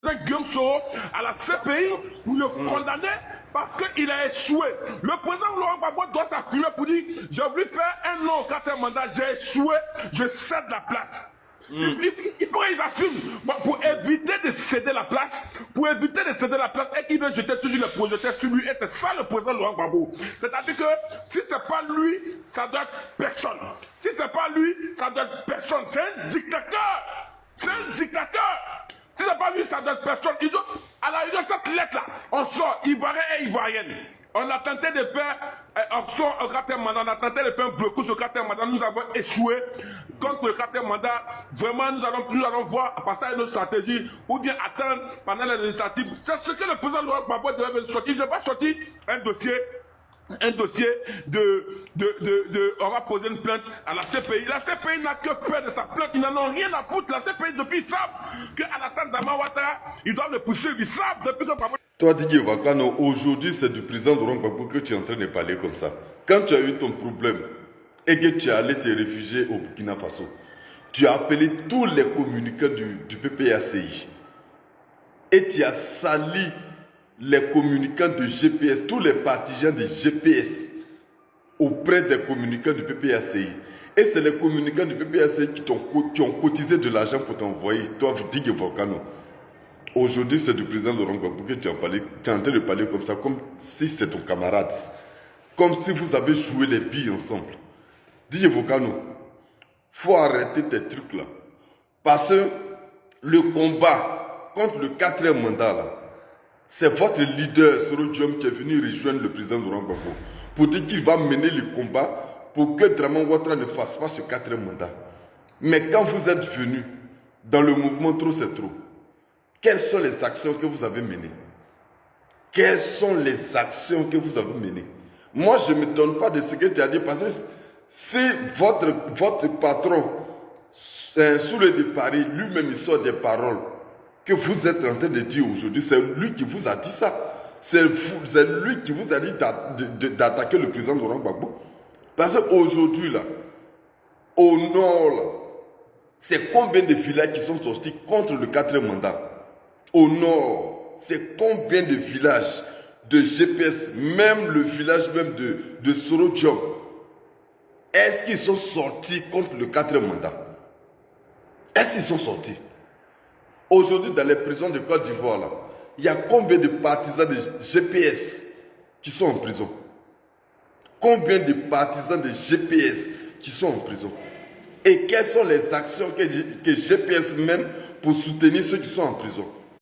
Guillaume Soro à la CPI pour le condamner parce qu'il a échoué. Le président Laurent Gbagbo doit s'affirmer pour dire j'ai voulu faire un an au 4e mandat, j'ai échoué, je cède la place. Il faut qu'ils assument pour éviter de céder la place, et qu'il veut jeter toujours les projecteurs sur lui. Et c'est ça le président Laurent Gbagbo. C'est-à-dire que si c'est pas lui, ça doit être personne. Si c'est pas lui, ça doit être personne. C'est un dictateur. C'est un dictateur. Si c'est pas lui, ça doit être personne. À la rigueur, cette lettre-là, on sort Ivoirien et Ivoirienne. On a tenté de faire option au 4e mandat, on a tenté de faire un blocus au 4e mandat, nous avons échoué. Contre le 4e mandat, vraiment, nous allons voir passer à une autre stratégie ou bien attendre pendant les législatives. C'est ce que le président Laurent Gbagbo devait sortir. Je vais pas sortir un dossier on va poser une plainte à la CPI. La CPI n'a que faire de sa plainte, ils n'en ont rien à foutre. La CPI, depuis, ils savent que Alassane Dramane Ouattara, ils doivent le poursuivre, ils savent depuis que... Toi, Didier Vakano, aujourd'hui, c'est du président Laurent Gbagbo que tu es en train de parler comme ça. Quand tu as eu ton problème et que tu es allé te réfugier au Burkina Faso, tu as appelé tous les communicants du PPACI et tu as sali les communicants de GPS, tous les partisans de GPS auprès des communicants du PPACI. Et c'est les communicants du PPACI qui ont cotisé de l'argent pour t'envoyer, toi, Didier Vakano. Aujourd'hui, c'est du président Laurent Gbagbo que tu es en train de parler comme ça, comme si c'est ton camarade. Comme si vous avez joué les billes ensemble. Didier Vakano, il faut arrêter tes trucs là. Parce que le combat contre le 4e mandat là, c'est votre leader, Soro Diom, qui est venu rejoindre le président Laurent Gbagbo pour dire qu'il va mener le combat pour que Dramane Ouattara ne fasse pas ce 4e mandat. Mais quand vous êtes venu dans le mouvement Trop c'est trop, quelles sont les actions que vous avez menées? Quelles sont les actions que vous avez menées? Moi, je ne m'étonne pas de ce que tu as dit, parce que si votre patron, sous le départ, lui-même, il sort des paroles que vous êtes en train de dire aujourd'hui, c'est lui qui vous a dit ça. C'est lui qui vous a dit d'attaquer le président Laurent Gbagbo. Parce qu'aujourd'hui, là, au nord, là, c'est combien de villages qui sont sortis contre le 4e mandat? Au nord, c'est combien de villages de GPS, même le village même de Soro Diom, est-ce qu'ils sont sortis contre le 4e mandat? Est-ce qu'ils sont sortis? Aujourd'hui, dans les prisons de Côte d'Ivoire, là, il y a combien de partisans de GPS qui sont en prison? Combien de partisans de GPS qui sont en prison? Et quelles sont les actions que GPS mène pour soutenir ceux qui sont en prison?